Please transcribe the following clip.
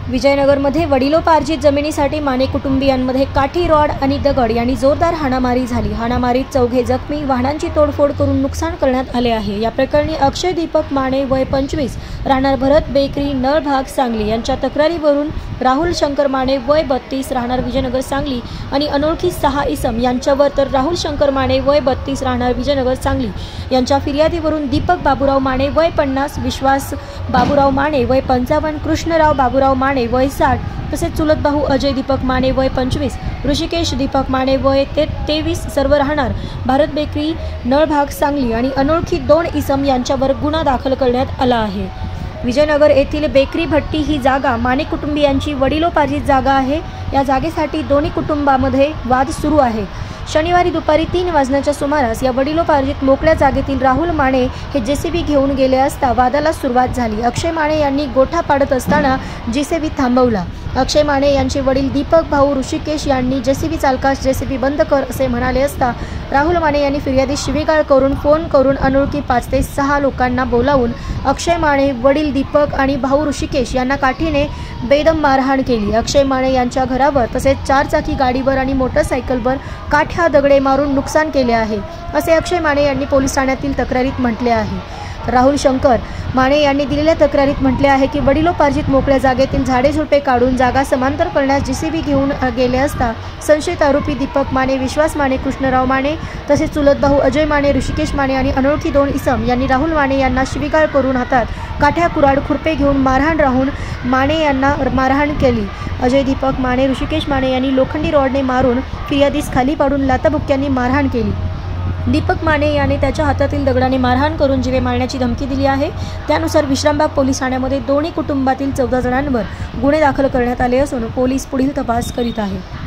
विजयनगरमध्ये वडिलोपार्जित जमिनीसाठी माने कुटुंबियांमध्ये काठी, रॉड आणि दगड यांनी जोरदार हाणामारी झाली। हाणामारीत 4 जखमी, वाहनांची तोडफोड करून नुकसान करण्यात आले आहे। या प्रकरणी अक्षय दीपक माने वय 25 राहणार भरत बेकरी नळभाग सांगली यांच्या तक्रारीवरून राहुल शंकर माने वय 32 राहणार विजयनगर सांगली आणि अनोळखी 6 इसम यांच्यावर तर राहुल शंकर माने वय 32 राहणार विजयनगर सांगली यांच्या फिर्यादीवरून दीपक बाबूराव माने वय 50, विश्वास बाबूराव माने वय 55, कृष्णराव बाबूराव माने वय 60 तसेच चुलत भाऊ अजय दीपक माने वय 25, ऋषिकेश दीपक माने वय 23 सर्व राहणार भारत बेकरी नळभाग सांगली आणि अनोळखी 2 इसम यांच्यावर गुन्हा दाखल करण्यात आला आहे। विजयनगर येथील बेकरी भट्टी ही जागा माने कुटुंबियांची वडिलोपार्जित जागा आहे। या जागेसाठी दोन्ही कुटुंबामध्ये वाद सुरू आहे। शनिवारी दुपारी 3 वाजण्याच्या सुमारास या वडिलोपार्जित मोकळ्या जागेतील राहुल माने हे जेसीबी घेऊन गेले असता वादाला सुरुवात झाली। अक्षय माने यांनी गोठा पाडत असताना जेसीबी थांबवला। अक्षय माने यांचे वडील दीपक भाऊ ऋषिकेश यांनी जेसीबी चालकास जेसीबी बंद कर असे म्हणाले असता राहुल माने यांनी फिर्यादी शिवीगाळ करून फोन करून अनोळखी 5 ते 6 लोकांना बोलावून अक्षय माने, वडील दीपक आणि भाऊ ऋषिकेश यांना काठीने बेदम मारहाण केली। अक्षय माने यांच्या घरावर तसेच 4 चाकी गाडीवर आणि मोटरसायकलवर काठ्या दगडे मारून नुकसान केले आहे असे अक्षय माने यांनी पोलीस ठाण्यातील तक्रारीत म्हटले आहे। राहुल शंकर माने यांनी दिलेल्या तक्रारीत म्हटले आहे की वडिलोपार्जित मोकळ्या जागेतील झाडे झुडपे काढून जागा समांतर करण्यास जेसीबी घेऊन गेले असता संशयित आरोपी दीपक माने, विश्वास माने, कृष्णराव माने तसेच चुलत भाऊ अजय माने, ऋषिकेश माने आणि अनोळखी 2 इसम यांनी राहुल माने यांना शिवीगाळ करून हातात काठ्या, कुऱ्हाड, खुरपे घेऊन राहुल माने यांना मारहाण केली। अजय दीपक माने, ऋषिकेश माने यांनी लोखंडी रॉडने मारून फिर्यादीस खाली पाडून लाथाबुक्क्यांनी मारहाण केली। दीपक माने याने त्याच्या हातातील दगडाने मारहाण करून जीवे मारण्याची धमकी दिली आहे। त्यानुसार विश्रामबाग पोलीस ठाण्यामध्ये दोन्ही कुटुंबातील 14 जणांवर गुन्हे दाखल करण्यात आले असून पोलीस पुढील तपास करीत आहेत।